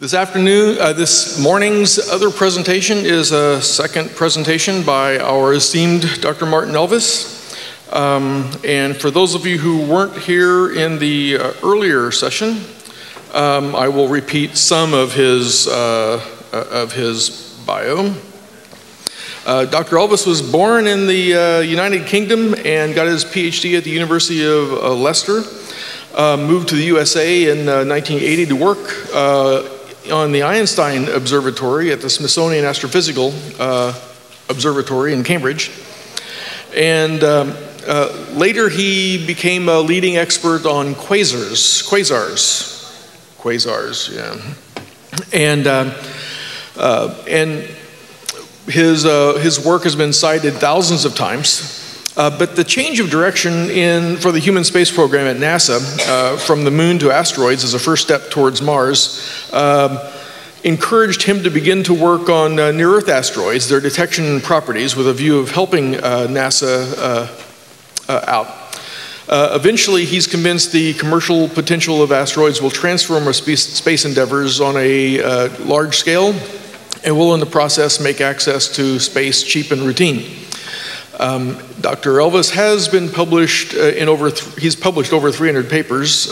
This morning's other presentation is a second presentation by our esteemed Dr. Martin Elvis. And for those of you who weren't here in the earlier session, I will repeat some of his bio. Dr. Elvis was born in the United Kingdom and got his PhD at the University of Leicester. Moved to the USA in 1980 to work on the Einstein Observatory at the Smithsonian Astrophysical Observatory in Cambridge. And later he became a leading expert on quasars, yeah. And his work has been cited thousands of times. But the change of direction for the human space program at NASA, from the moon to asteroids as a first step towards Mars, encouraged him to begin to work on near-Earth asteroids, their detection properties, with a view of helping NASA out. Eventually, he's convinced the commercial potential of asteroids will transform our space endeavors on a large scale, and will in the process make access to space cheap and routine. Dr. Elvis has been published he's published over 300 papers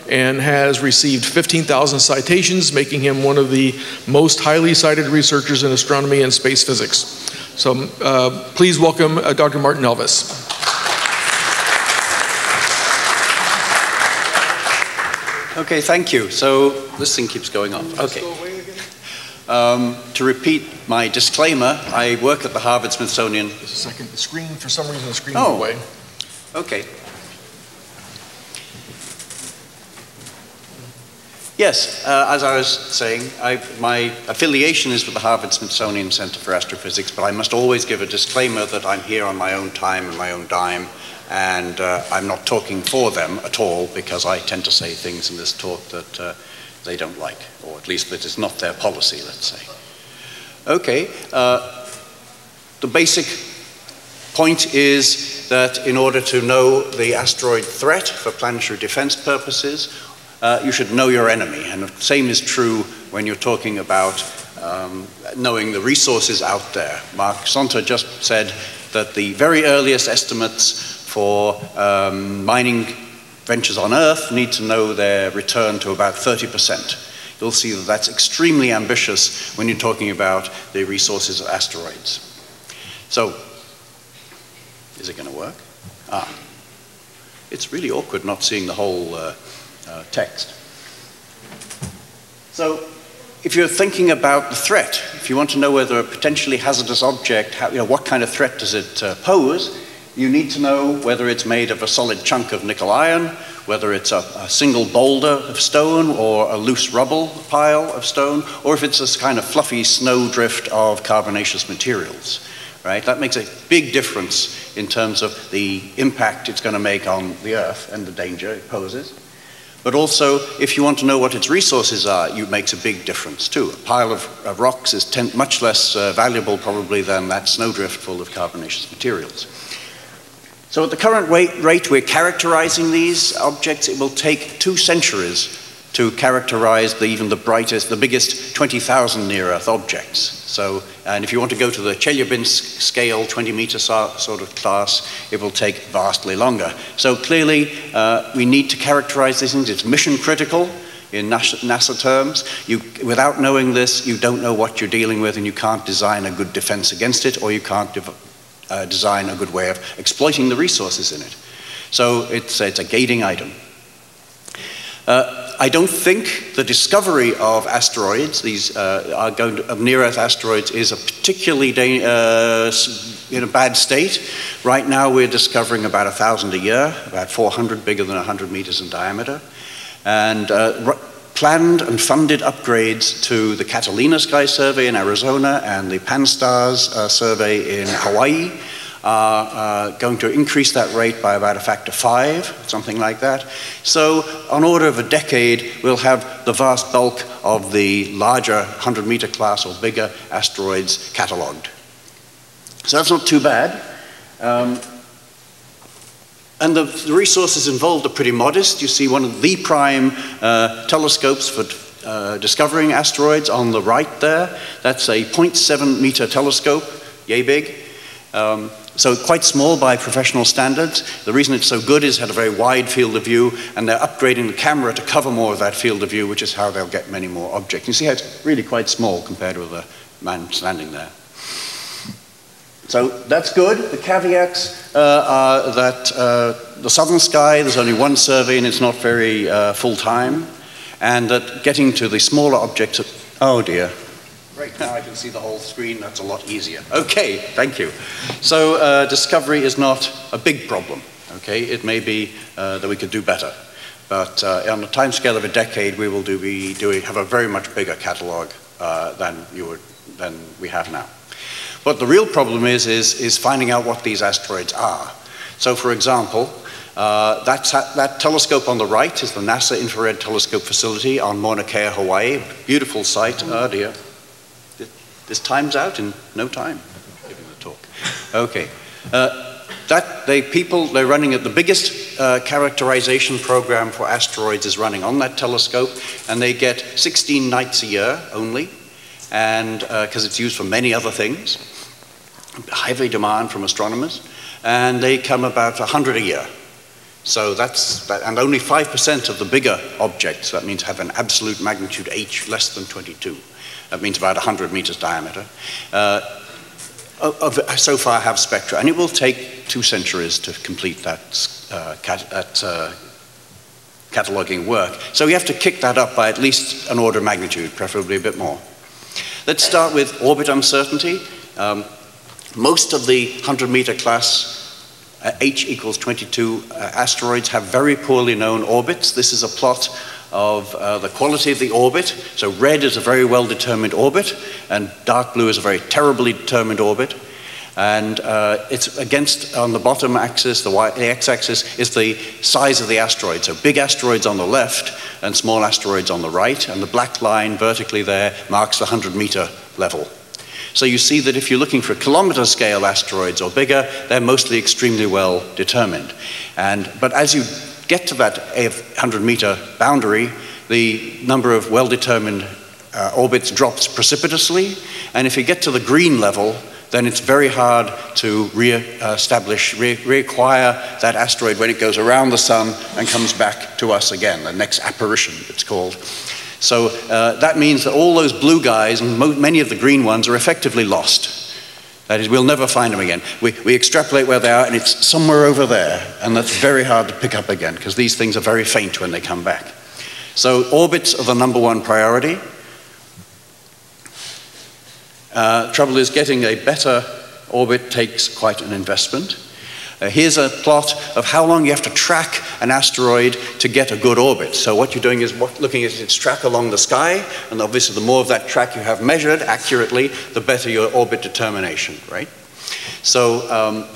and has received 15,000 citations, making him one of the most highly cited researchers in astronomy and space physics. So please welcome Dr. Martin Elvis. Okay, thank you. So this thing keeps going on. Okay. To repeat my disclaimer, I work at the Harvard-Smithsonian. Just a second, the screen, for some reason the screen went away. Okay. Yes, as I was saying, my affiliation is with the Harvard-Smithsonian Center for Astrophysics, but I must always give a disclaimer that I'm here on my own time and my own dime, and I'm not talking for them at all, because I tend to say things in this talk that they don't like, or at least that is not their policy, let's say. Okay, the basic point is that in order to know the asteroid threat for planetary defense purposes, you should know your enemy, and the same is true when you're talking about knowing the resources out there. Mark Sonter just said that the very earliest estimates for mining ventures on Earth need to know their return to about 30%. You'll see that that's extremely ambitious when you're talking about the resources of asteroids. So, is it going to work? It's really awkward not seeing the whole text. So, if you're thinking about the threat, if you want to know whether a potentially hazardous object, what kind of threat does it pose, you need to know whether it's made of a solid chunk of nickel iron, whether it's a single boulder of stone or a loose rubble pile of stone, or if it's this kind of fluffy snowdrift of carbonaceous materials, right? That makes a big difference in terms of the impact it's going to make on the Earth and the danger it poses. But also, if you want to know what its resources are, it makes a big difference too. A pile of rocks is much less valuable probably than that snowdrift full of carbonaceous materials. So at the current rate we're characterizing these objects, it will take 2 centuries to characterize even the brightest, the biggest 20,000 near-Earth objects. So, and if you want to go to the Chelyabinsk scale, 20-meter sort of class, it will take vastly longer. So clearly, we need to characterize these things. It's mission critical in NASA terms. Without knowing this, you don't know what you're dealing with, and you can't design a good defense against it, or you can't design a good way of exploiting the resources in it. So it's a gating item. I don't think the discovery of asteroids, these of near-Earth asteroids, is a particularly in a bad state. Right now we're discovering about 1,000 a year, about 400 bigger than 100 meters in diameter. And planned and funded upgrades to the Catalina Sky Survey in Arizona and the Pan-STARRS survey in Hawaii are going to increase that rate by about a factor 5, something like that. So on order of a decade, we'll have the vast bulk of the larger 100-meter class or bigger asteroids cataloged. So that's not too bad. And the resources involved are pretty modest. You see one of the prime telescopes for discovering asteroids on the right there. That's a 0.7 meter telescope, yay big. So quite small by professional standards. The reason it's so good is it had a very wide field of view, and they're upgrading the camera to cover more of that field of view, which is how they'll get many more objects. You see how it's really quite small compared with a man standing there. So that's good. The caveats are that the southern sky, there's only one survey and it's not very full-time, and that getting to the smaller objects, oh dear. Right now I can see the whole screen, that's a lot easier. Okay, thank you. So discovery is not a big problem, okay? It may be that we could do better, but on the time scale of a decade, we will have a very much bigger catalog than we have now. But the real problem is finding out what these asteroids are. So for example, that telescope on the right is the NASA Infrared Telescope Facility on Mauna Kea, Hawaii. Beautiful site. Oh dear. This time's out in no time, giving the talk. Okay. They're running at the biggest characterization program for asteroids is running on that telescope, and they get 16 nights a year only, and because it's used for many other things, heavy demand from astronomers, and they come about 100 a year. So and only 5% of the bigger objects, that means have an absolute magnitude H less than 22. That means about 100 meters diameter. So far have spectra, and it will take 2 centuries to complete that cataloging work. So we have to kick that up by at least an order of magnitude, preferably a bit more. Let's start with orbit uncertainty. Most of the 100-meter class H equals 22 asteroids have very poorly known orbits. This is a plot of the quality of the orbit. So red is a very well-determined orbit, and dark blue is a very terribly determined orbit. And it's against, on the bottom axis, the x-axis, is the size of the asteroid. So big asteroids on the left and small asteroids on the right, and the black line vertically there marks the 100-meter level. So you see that if you're looking for kilometer scale asteroids or bigger, they're mostly extremely well determined. But as you get to that 100-meter boundary, the number of well-determined orbits drops precipitously, and if you get to the green level, then it's very hard to reacquire that asteroid when it goes around the sun and comes back to us again, the next apparition, it's called. So that means that all those blue guys and many of the green ones are effectively lost. That is, we'll never find them again. We extrapolate where they are, and it's somewhere over there, and that's very hard to pick up again, because these things are very faint when they come back. So orbits are the #1 priority. Trouble is, getting a better orbit takes quite an investment. Here's a plot of how long you have to track an asteroid to get a good orbit. So what you're doing is looking at its track along the sky, and obviously the more of that track you have measured accurately, the better your orbit determination, right? So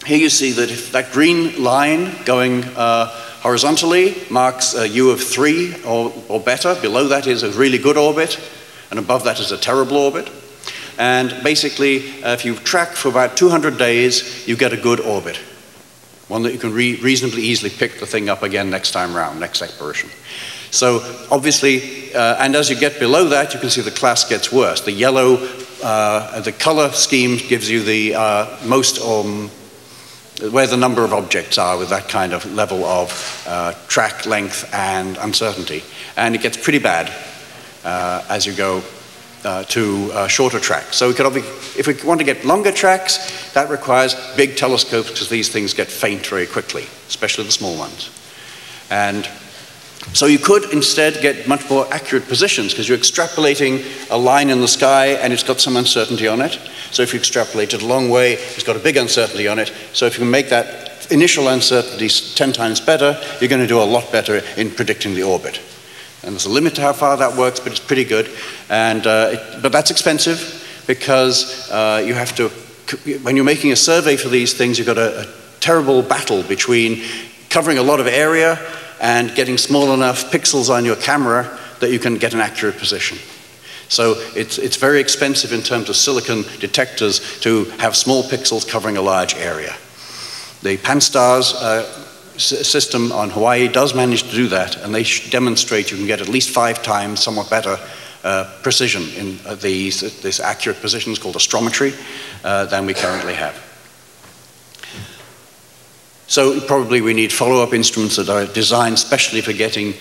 here you see that if that green line going horizontally marks a U of 3 or better, below that is a really good orbit, and above that is a terrible orbit. And basically, if you track for about 200 days, you get a good orbit. One that you can reasonably easily pick the thing up again next time round, next apparition. So obviously, and as you get below that, you can see the class gets worse. The yellow, the color scheme gives you the where the number of objects are with that kind of level of track length and uncertainty. And it gets pretty bad as you go to shorter tracks. So if we want to get longer tracks, that requires big telescopes, because these things get faint very quickly, especially the small ones. And so you could instead get much more accurate positions, because you're extrapolating a line in the sky and it's got some uncertainty on it. So if you extrapolate it a long way, it's got a big uncertainty on it. So if you can make that initial uncertainty 10 times better, you're going to do a lot better in predicting the orbit. And there's a limit to how far that works, but it's pretty good. And, but that's expensive, because you have to, when you're making a survey for these things, you've got a terrible battle between covering a lot of area and getting small enough pixels on your camera that you can get an accurate position. So it's very expensive in terms of silicon detectors to have small pixels covering a large area. The Pan-STARRS system on Hawaii does manage to do that, and they demonstrate you can get at least 5 times somewhat better precision in these accurate positions called astrometry than we currently have. So probably we need follow-up instruments that are designed specially for getting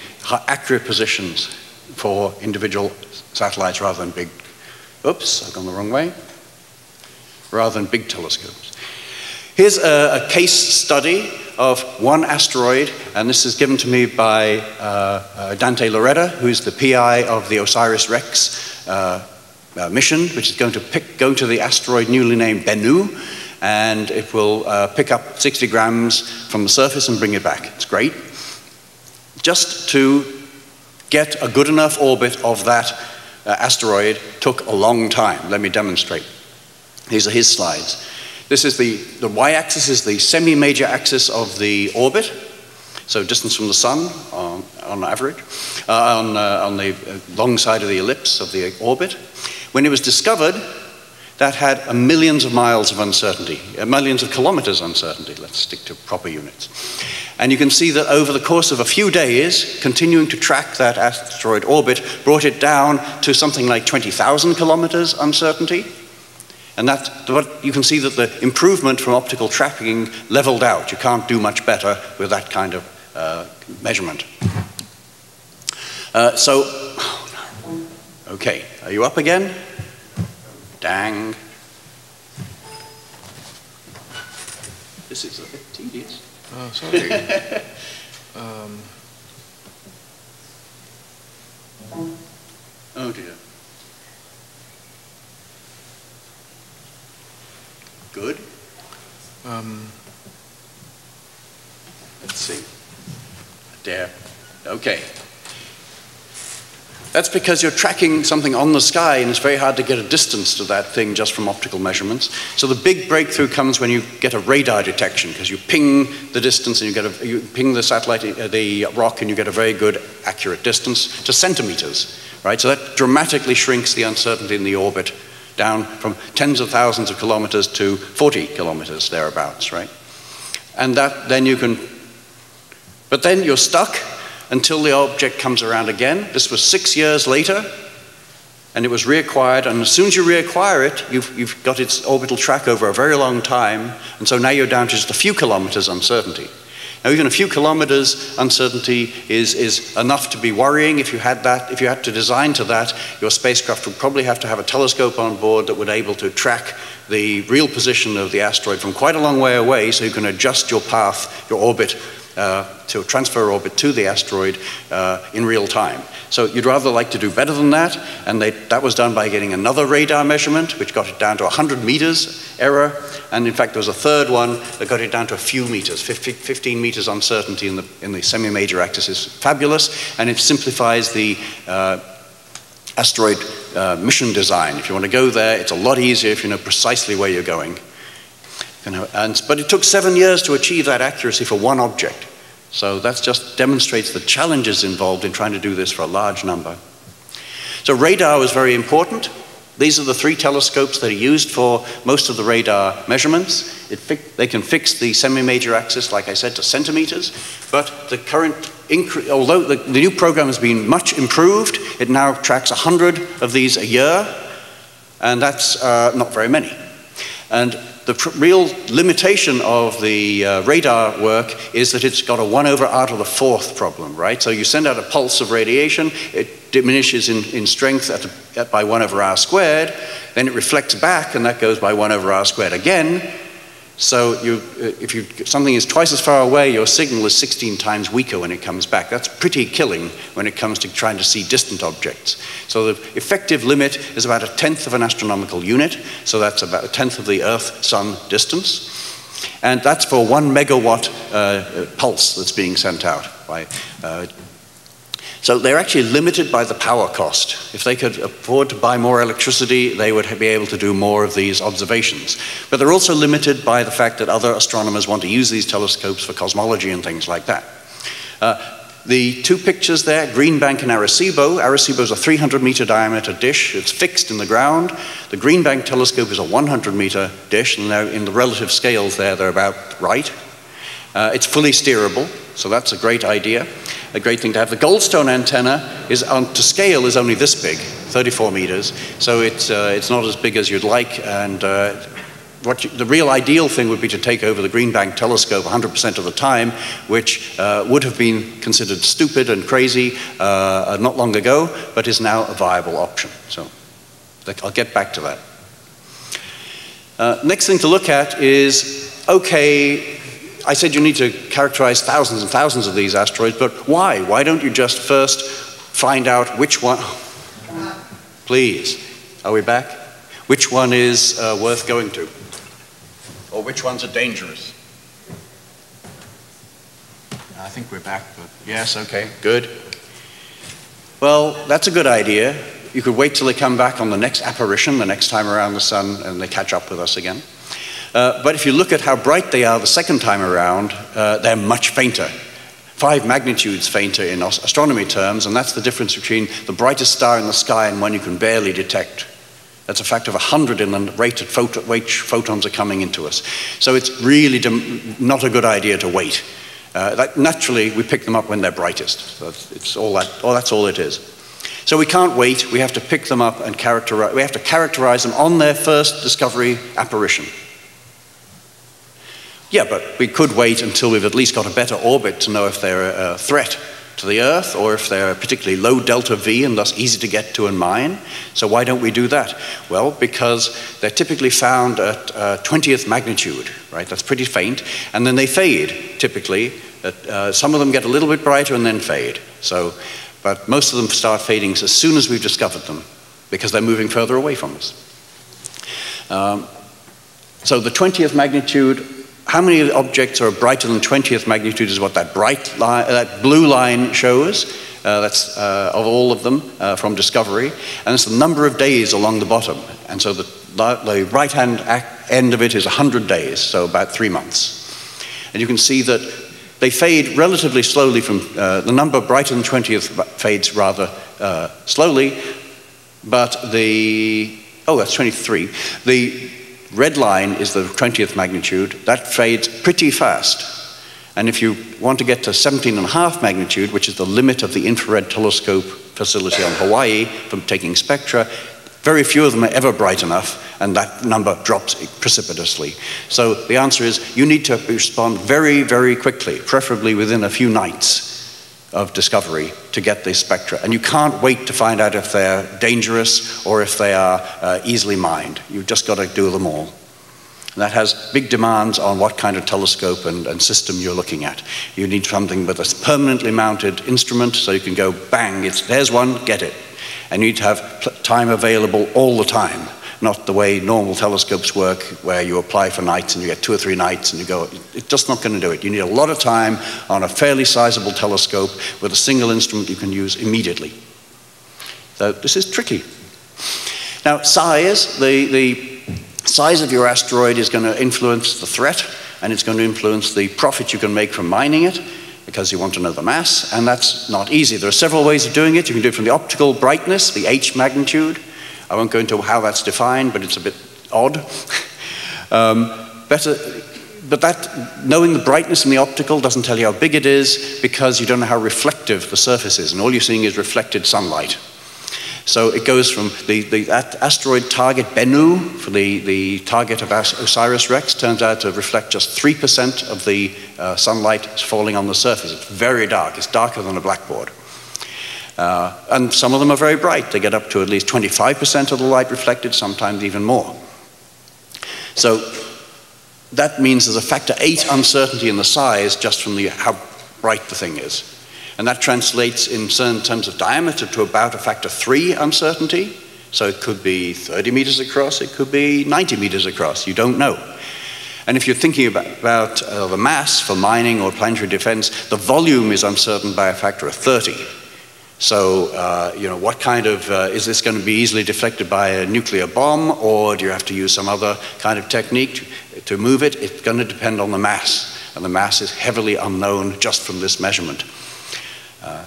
accurate positions for individual satellites rather than big, oops, I've gone the wrong way, rather than big telescopes. Here's a case study of one asteroid, and this is given to me by Dante Loretta, who's the PI of the OSIRIS-REx mission, which is going to go to the asteroid newly named Bennu, and it will pick up 60 grams from the surface and bring it back. It's great. Just to get a good enough orbit of that asteroid took a long time. Let me demonstrate. These are his slides. This is the y-axis is the semi-major axis of the orbit, so distance from the sun on average, on the long side of the ellipse of the orbit. When it was discovered, that had millions of miles of uncertainty, millions of kilometers uncertainty. Let's stick to proper units. And you can see that over the course of a few days, continuing to track that asteroid orbit brought it down to something like 20,000 kilometers uncertainty. And you can see that the improvement from optical tracking leveled out. You can't do much better with that kind of measurement. Okay, are you up again? Dang. This is a bit tedious. Oh, sorry. Oh dear. Good. Let's see. There. Okay. That's because you're tracking something on the sky, and it's very hard to get a distance to that thing just from optical measurements. So the big breakthrough comes when you get a radar detection, because you ping the distance, and you ping the satellite, the rock, and you get a very good accurate distance to centimeters, right? So that dramatically shrinks the uncertainty in the orbit down from tens of thousands of kilometers to 40 kilometers thereabouts, right? And that then you can, but then you're stuck until the object comes around again. This was 6 years later, and it was reacquired, and as soon as you reacquire it, you've got its orbital track over a very long time, and so now you're down to just a few kilometers uncertainty. Now even a few kilometers uncertainty is enough to be worrying. If you had to design to that, your spacecraft would probably have to have a telescope on board that would be able to track the real position of the asteroid from quite a long way away, so you can adjust your path, your orbit, to transfer orbit to the asteroid in real time. So you'd rather like to do better than that, and that was done by getting another radar measurement, which got it down to 100 meters error, and in fact there was a third one that got it down to a few meters. 15 meters uncertainty in the semi-major axis is fabulous, and it simplifies the asteroid mission design. If you want to go there, it's a lot easier if you know precisely where you're going. But it took 7 years to achieve that accuracy for one object. So that just demonstrates the challenges involved in trying to do this for a large number. So radar was very important. These are the 3 telescopes that are used for most of the radar measurements. They can fix the semi-major axis, like I said, to centimeters. But the current, although the new program has been much improved, it now tracks 100 of these a year, and that's not very many. And the real limitation of the radar work is that it's got a 1/r⁴ problem, right? So you send out a pulse of radiation, it diminishes in strength by 1/r², then it reflects back, and that goes by 1/r² again. So if something is twice as far away, your signal is 16 times weaker when it comes back. That's pretty killing when it comes to trying to see distant objects. So the effective limit is about 1/10 of an astronomical unit, so that's about 1/10 of the Earth-Sun distance. And that's for 1 megawatt pulse that's being sent out by so they're actually limited by the power cost. If they could afford to buy more electricity, they would be able to do more of these observations. But they're also limited by the fact that other astronomers want to use these telescopes for cosmology and things like that. The 2 pictures there, Green Bank and Arecibo. Arecibo is a 300-meter diameter dish. It's fixed in the ground. The Green Bank telescope is a 100-meter dish, and in the relative scales there, they're about right. It's fully steerable, so that's a great idea, a great thing to have. The Goldstone antenna is to scale is only this big, 34 meters, so it's not as big as you'd like, and the real ideal thing would be to take over the Green Bank telescope 100% of the time, which would have been considered stupid and crazy not long ago, but is now a viable option. So I'll get back to that. Next thing to look at is, okay, I said you need to characterize thousands and thousands of these asteroids, but why? Why don't you just first find out which one, please, are we back? Which one is worth going to? Or which ones are dangerous? I think we're back, but yes, okay, good. Well, that's a good idea. You could wait till they come back on the next apparition, the next time around the sun, and they catch up with us again. But if you look at how bright they are the second time around, they're much fainter. 5 magnitudes fainter in astronomy terms, and that's the difference between the brightest star in the sky and one you can barely detect. That's a factor of 100 in the rate at which photons are coming into us. So it's really not a good idea to wait. Naturally, we pick them up when they're brightest. So it's all that, that's all it is. So we can't wait. We have to pick them up and we have to characterize them on their first discovery apparition. Yeah, but we could wait until we've at least got a better orbit to know if they're a threat to the Earth, or if they're particularly low delta V and thus easy to get to and mine. So why don't we do that? Well, because they're typically found at 20th magnitude, right? That's pretty faint, and then they fade, typically. Some of them get a little bit brighter and then fade. But most of them start fading as soon as we've discovered them, because they're moving further away from us. So the 20th magnitude, how many objects are brighter than 20th magnitude is what that that blue line shows. That's of all of them from discovery. And it's the number of days along the bottom. And so the right-hand end of it is 100 days, so about 3 months. And you can see that they fade relatively slowly from, the number brighter than 20th fades rather slowly, but that's 23. The red line is the 20th magnitude. That fades pretty fast. And if you want to get to 17.5 magnitude, which is the limit of the infrared telescope facility on Hawaii from taking spectra, very few of them are ever bright enough, and that number drops precipitously. So the answer is you need to respond very, very quickly, preferably within a few nights of discovery to get these spectra. And you can't wait to find out if they're dangerous or if they are easily mined. You've just got to do them all. And that has big demands on what kind of telescope and system you're looking at. You need something with a permanently mounted instrument so you can go bang, there's one, get it. And you need to have time available all the time, not the way normal telescopes work, where you apply for nights and you get 2 or 3 nights and you go, it's just not going to do it. You need a lot of time on a fairly sizable telescope with a single instrument you can use immediately. So this is tricky. Now, size, the size of your asteroid is going to influence the threat, and it's going to influence the profit you can make from mining it, because you want to know the mass, and that's not easy. There are several ways of doing it. You can do it from the optical brightness, the H magnitude. I won't go into how that's defined, but it's a bit odd. But knowing the brightness in the optical doesn't tell you how big it is, because you don't know how reflective the surface is, and all you're seeing is reflected sunlight. So it goes from the asteroid target Bennu, for the target of OSIRIS-REx, turns out to reflect just 3% of the sunlight falling on the surface. It's very dark. It's darker than a blackboard. And some of them are very bright. They get up to at least 25% of the light reflected, sometimes even more. So that means there's a factor 8 uncertainty in the size just from how bright the thing is. And that translates in certain terms of diameter to about a factor 3 uncertainty. So it could be 30 meters across, it could be 90 meters across, you don't know. And if you're thinking about the mass for mining or planetary defense, the volume is uncertain by a factor of 30. So, what kind of, is this going to be easily deflected by a nuclear bomb, or do you have to use some other kind of technique to move it? It's going to depend on the mass, and the mass is heavily unknown just from this measurement.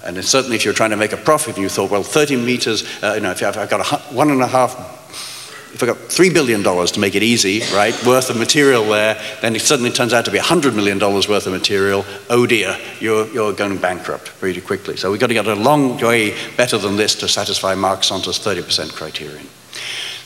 And it's certainly if you're trying to make a profit and you thought, well, 30 meters, if I've got 1.5 if I got $3 billion to make it easy, right, worth of material there, then it suddenly turns out to be $100 million worth of material. Oh dear, you're going bankrupt pretty quickly. So we've got to get a long way better than this to satisfy Mark Santa's 30% criterion.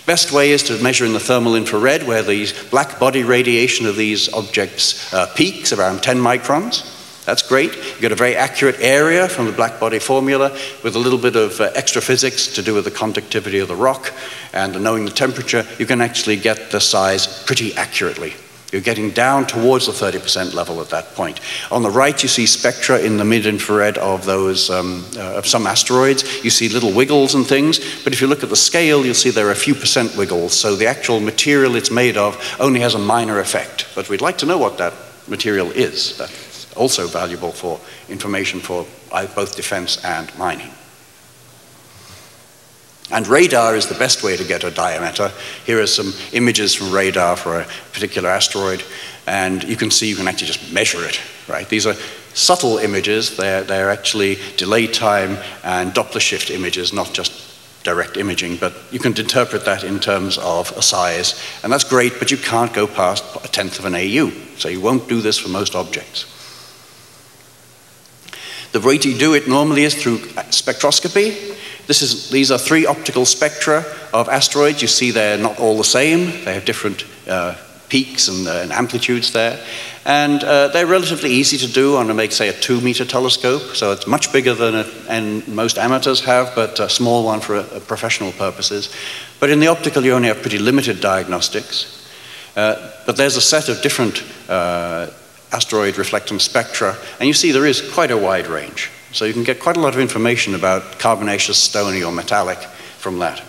Best way is to measure in the thermal infrared, where the black body radiation of these objects peaks around 10 microns. That's great. You get a very accurate area from the black body formula with a little bit of extra physics to do with the conductivity of the rock, and knowing the temperature, you can actually get the size pretty accurately. You're getting down towards the 30% level at that point. On the right, you see spectra in the mid-infrared of those of some asteroids. You see little wiggles and things, but if you look at the scale, you'll see there are a few percent wiggles. So the actual material it's made of only has a minor effect. But we'd like to know what that material is. That's also valuable for information for both defense and mining. And radar is the best way to get a diameter. Here are some images from radar for a particular asteroid, and you can see you can actually just measure it, right? These are subtle images. They're actually delay time and Doppler shift images, not just direct imaging, but you can interpret that in terms of a size, and that's great, but you can't go past 1/10 of an AU, so you won't do this for most objects. The way to do it normally is through spectroscopy. These are 3 optical spectra of asteroids. You see they're not all the same. They have different peaks and amplitudes there. And they're relatively easy to do on, say, a 2-meter telescope. So it's much bigger than most amateurs have, but a small one for professional purposes. But in the optical, you only have pretty limited diagnostics. But there's a set of different asteroid reflectance spectra, and you see there is quite a wide range. So you can get quite a lot of information about carbonaceous, stony, or metallic from that.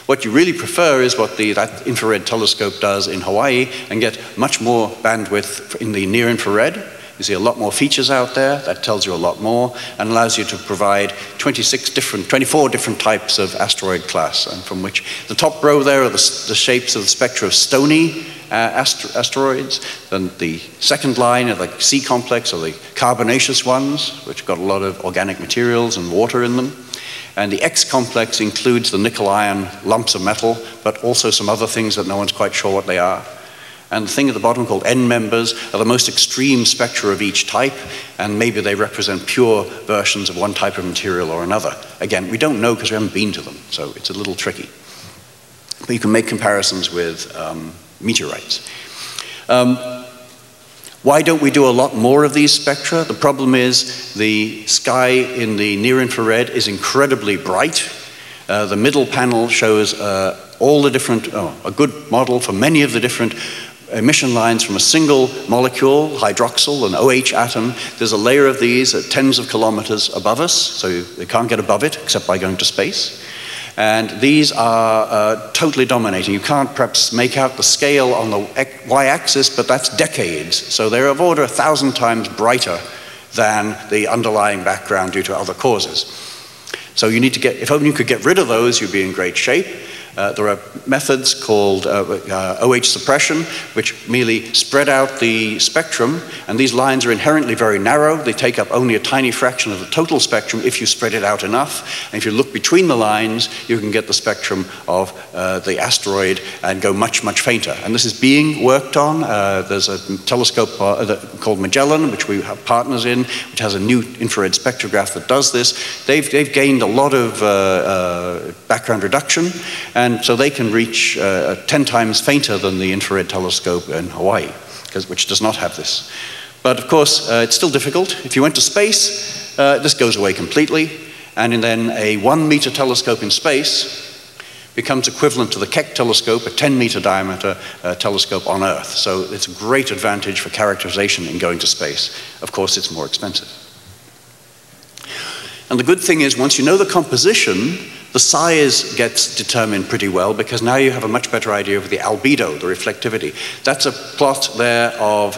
What you really prefer is what that infrared telescope does in Hawaii, and get much more bandwidth in the near infrared. You see a lot more features out there. That tells you a lot more and allows you to provide 24 different types of asteroid class, and from which the top row there are the shapes of the spectra of stony asteroids. Then the second line are the C complex, or the carbonaceous ones, which have got a lot of organic materials and water in them. And the X complex includes the nickel-iron lumps of metal, but also some other things that no one's quite sure what they are. And the thing at the bottom called N members are the most extreme spectra of each type, and maybe they represent pure versions of one type of material or another. Again, we don't know because we haven't been to them, so it's a little tricky. But you can make comparisons with meteorites. Why don't we do a lot more of these spectra? The problem is the sky in the near infrared is incredibly bright. The middle panel shows all the different, a good model for many of the different emission lines from a single molecule, hydroxyl, an OH atom. There's a layer of these at tens of kilometers above us, so they can't get above it except by going to space. And these are totally dominating. You can't perhaps make out the scale on the y-axis, but that's decades. So they're of order 1,000 times brighter than the underlying background due to other causes. So you need to if only you could get rid of those, you'd be in great shape. There are methods called OH suppression, which merely spread out the spectrum, and these lines are inherently very narrow. They take up only a tiny fraction of the total spectrum if you spread it out enough. And if you look between the lines, you can get the spectrum of the asteroid and go much, much fainter. And this is being worked on. There's a telescope called Magellan, which we have partners in, which has a new infrared spectrograph that does this. They've gained a lot of background reduction, and so they can reach 10 times fainter than the infrared telescope in Hawaii, which does not have this. But of course, it's still difficult. If you went to space, this goes away completely, and then a 1-meter telescope in space becomes equivalent to the Keck telescope, a 10-meter diameter telescope on Earth. So it's a great advantage for characterization in going to space. Of course, it's more expensive. And the good thing is, once you know the composition, the size gets determined pretty well, because now you have a much better idea of the albedo, the reflectivity. That's a plot there of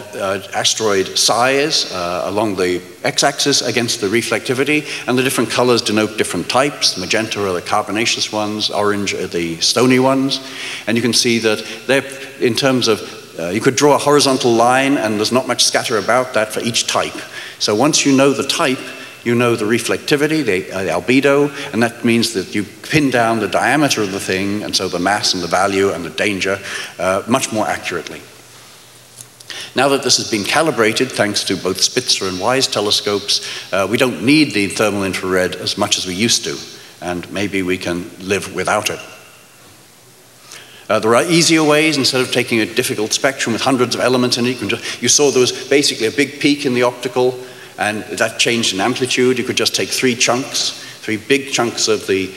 asteroid size along the x-axis against the reflectivity, and the different colors denote different types. Magenta are the carbonaceous ones, orange are the stony ones, and you can see that they're, in terms of, you could draw a horizontal line, and there's not much scatter about that for each type. So once you know the type, You know the reflectivity, the albedo, and that means that you pin down the diameter of the thing, and so the mass and the value and the danger much more accurately. Now that this has been calibrated, thanks to both Spitzer and WISE telescopes, we don't need the thermal infrared as much as we used to, and maybe we can live without it. There are easier ways. Instead of taking a difficult spectrum with hundreds of elements in it, you saw there was basically a big peak in the optical, and that changed in amplitude. You could just take three big chunks of the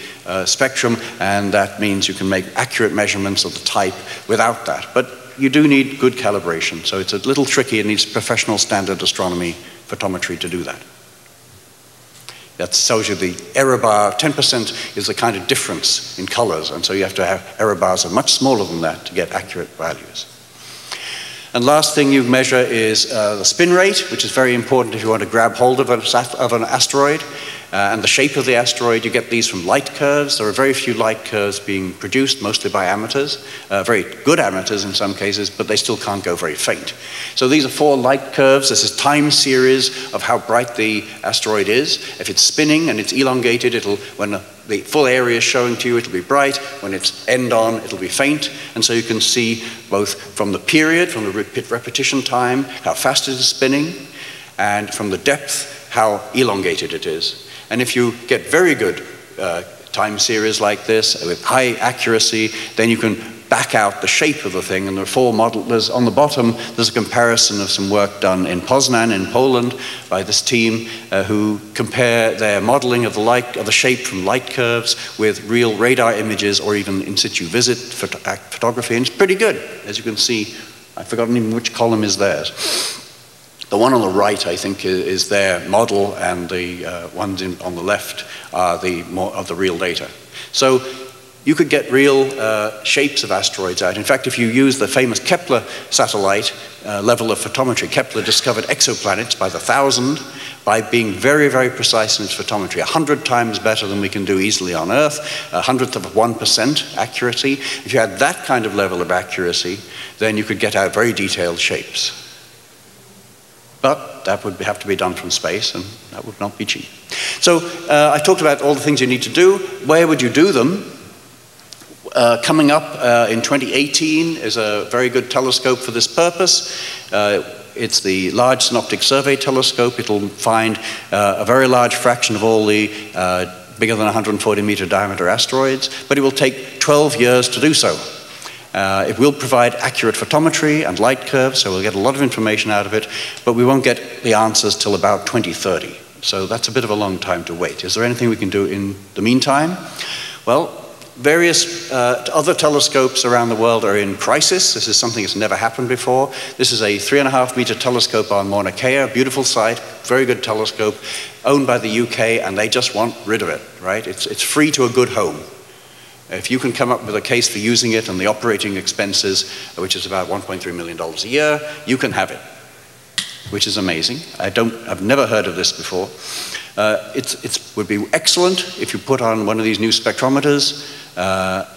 spectrum, and that means you can make accurate measurements of the type without that. But you do need good calibration, so it's a little tricky. It needs professional standard astronomy photometry to do that. That tells you the error bar, 10% is the kind of difference in colors, and so you have to have error bars that are much smaller than that to get accurate values. And last thing you measure is the spin rate, which is very important if you want to grab hold of an asteroid. And the shape of the asteroid, you get these from light curves. There are very few light curves being produced, mostly by amateurs, very good amateurs in some cases, but they still can't go very faint. So these are 4 light curves. This is time series of how bright the asteroid is. If it's spinning and it's elongated, when the full area is showing to you, it'll be bright. When it's end on, it'll be faint. And so you can see both from the period, from the repetition time, how fast it is spinning, and from the depth, how elongated it is. And if you get very good time series like this with high accuracy, then you can back out the shape of the thing. And there are 4 models. On the bottom, there's a comparison of some work done in Poznan in Poland by this team who compare their modeling of the shape from light curves with real radar images or even in situ visit photography. And it's pretty good. As you can see, I've forgotten even which column is theirs. The one on the right, I think, is their model, and the ones on the left are of the real data. So you could get real shapes of asteroids out. In fact, if you use the famous Kepler satellite level of photometry, Kepler discovered exoplanets by the 1,000 by being very, very precise in its photometry, 100 times better than we can do easily on Earth, 1/100th of 1% accuracy. If you had that kind of level of accuracy, then you could get out very detailed shapes. But that would have to be done from space, and that would not be cheap. So I talked about all the things you need to do. Where would you do them? Coming up in 2018 is a very good telescope for this purpose. It's the Large Synoptic Survey Telescope. It'll find a very large fraction of all the bigger than 140-meter diameter asteroids, but it will take 12 years to do so. It will provide accurate photometry and light curves, so we'll get a lot of information out of it, but we won't get the answers till about 2030. So that's a bit of a long time to wait. Is there anything we can do in the meantime? Well, various other telescopes around the world are in crisis. This is something that's never happened before. This is a 3.5-meter telescope on Mauna Kea, beautiful site, very good telescope, owned by the UK, and they just want rid of it, right? It's free to a good home. If you can come up with a case for using it and the operating expenses, which is about $1.3 million a year, you can have it, which is amazing. I've never heard of this before. It would be excellent if you put on one of these new spectrometers.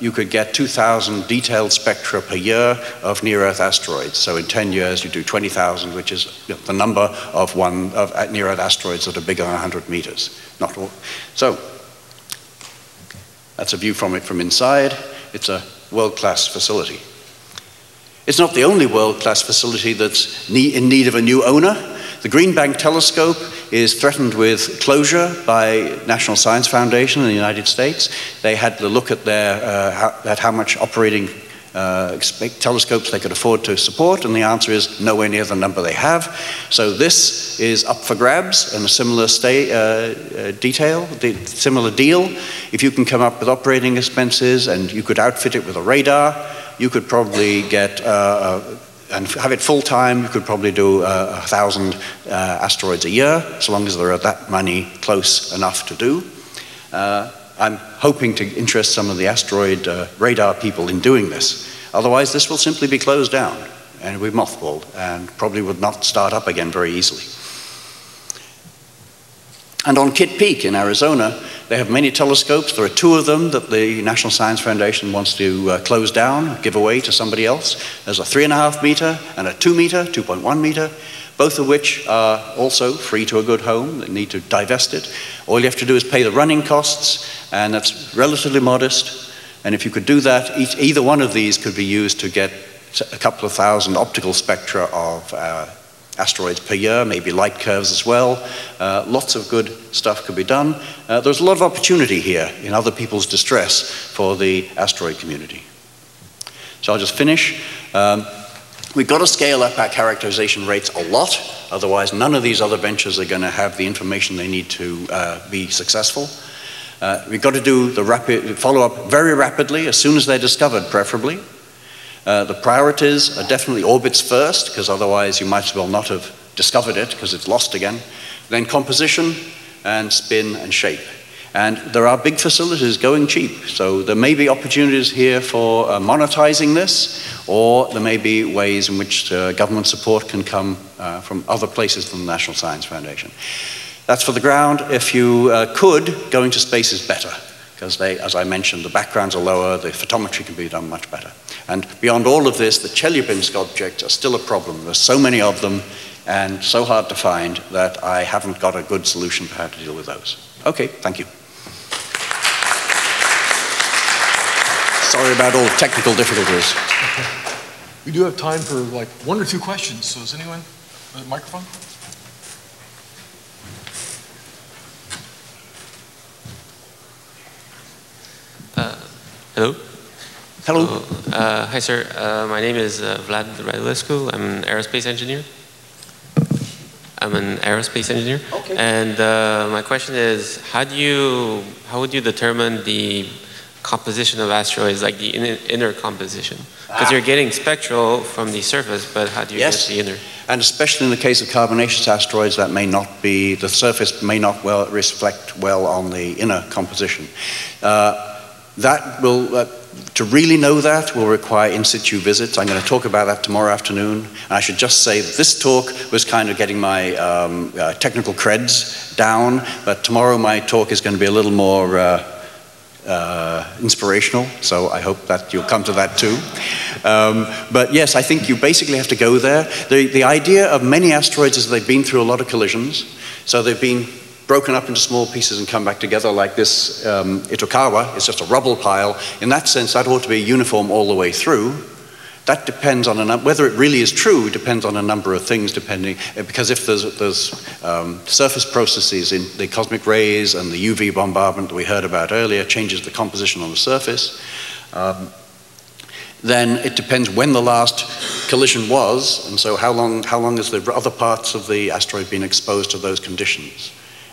You could get 2,000 detailed spectra per year of near-Earth asteroids. So in 10 years, you do 20,000, which is the number of near-Earth asteroids that are bigger than 100 meters. Not all. So that's a view from it from inside. It's a world-class facility. It's not the only world-class facility that's in need of a new owner. The Green Bank Telescope is threatened with closure by National Science Foundation in the United States. They had to look at how much operating telescopes they could afford to support, and the answer is nowhere near the number they have. So this is up for grabs in a similar similar deal. If you can come up with operating expenses and you could outfit it with a radar, you could probably get and have it full-time, you could probably do 1,000 asteroids a year, as long as there are that many close enough to do. I'm hoping to interest some of the asteroid radar people in doing this. Otherwise, this will simply be closed down, and it will be mothballed, and probably would not start up again very easily. And on Kitt Peak in Arizona, they have many telescopes. There are 2 of them that the National Science Foundation wants to close down, give away to somebody else. There's a 3.5 meter and a 2 meter, 2.1 meter. both of which are also free to a good home. They need to divest it. All you have to do is pay the running costs, and that's relatively modest. And if you could do that, either one of these could be used to get a couple of thousand optical spectra of asteroids per year, maybe light curves as well. Lots of good stuff could be done. There's a lot of opportunity here in other people's distress for the asteroid community. So I'll just finish. We've got to scale up our characterization rates a lot, otherwise none of these other ventures are going to have the information they need to be successful. We've got to do the follow-up very rapidly, as soon as they're discovered, preferably. The priorities are definitely orbits first, because otherwise you might as well not have discovered it, because it's lost again. Then composition, and spin, and shape. And there are big facilities going cheap, so there may be opportunities here for monetizing this, or there may be ways in which government support can come from other places than the National Science Foundation. That's for the ground. If you could, going to space is better, because as I mentioned, the backgrounds are lower, the photometry can be done much better. And beyond all of this, the Chelyabinsk objects are still a problem. There's so many of them, and so hard to find that I haven't got a good solution for how to deal with those. Okay, thank you. Sorry about all the technical difficulties. We do have time for like 1 or 2 questions, so is anyone with a microphone? Hello. Hello. Hi, sir. My name is Vlad Radulescu. I'm an aerospace engineer. Okay. And my question is, how would you determine the composition of asteroids, like the inner composition? Because you're getting spectral from the surface, but how do you get the inner? And especially in the case of carbonaceous asteroids, that may not be, the surface may not reflect well on the inner composition. That will, to really know that, will require in situ visits. I'm going to talk about that tomorrow afternoon. And I should just say that this talk was kind of getting my technical creds down, but tomorrow my talk is going to be a little more inspirational, so I hope that you'll come to that too. But yes, I think you basically have to go there. The idea of many asteroids is they've been through a lot of collisions, so they've been broken up into small pieces and come back together like this Itokawa. It's just a rubble pile. In that sense, that ought to be uniform all the way through. That depends on whether it really is true depends on a number of things, because if there's surface processes in the cosmic rays and the UV bombardment that we heard about earlier changes the composition on the surface, then it depends when the last collision was, and so how long has the other parts of the asteroid been exposed to those conditions.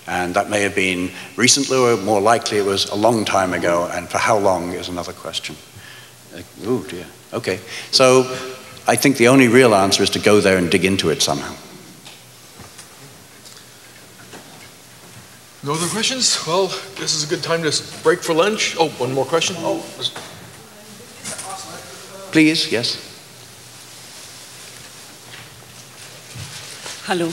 And that may have been recently, or more likely it was a long time ago, and for how long is another question. Oh dear. Okay, so I think the only real answer is to go there and dig into it somehow. No other questions? Well, this is a good time to break for lunch. Oh, one more question? Oh, please, yes. Hello.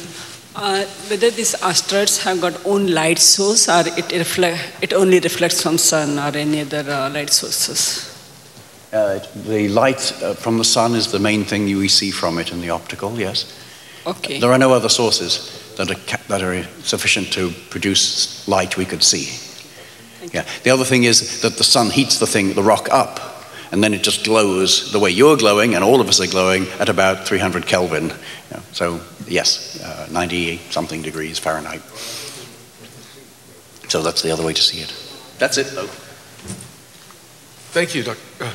Whether these asteroids have got own light source, or it only reflects from sun or any other light sources? The light from the sun is the main thing we see from it in the optical, yes. Okay. There are no other sources that are sufficient to produce light we could see. Yeah. The other thing is that the sun heats the rock up, and then it just glows the way you're glowing, and all of us are glowing at about 300 Kelvin. Yeah. So yes, 90-something degrees Fahrenheit. So that's the other way to see it. That's it, though. thank you, Dr.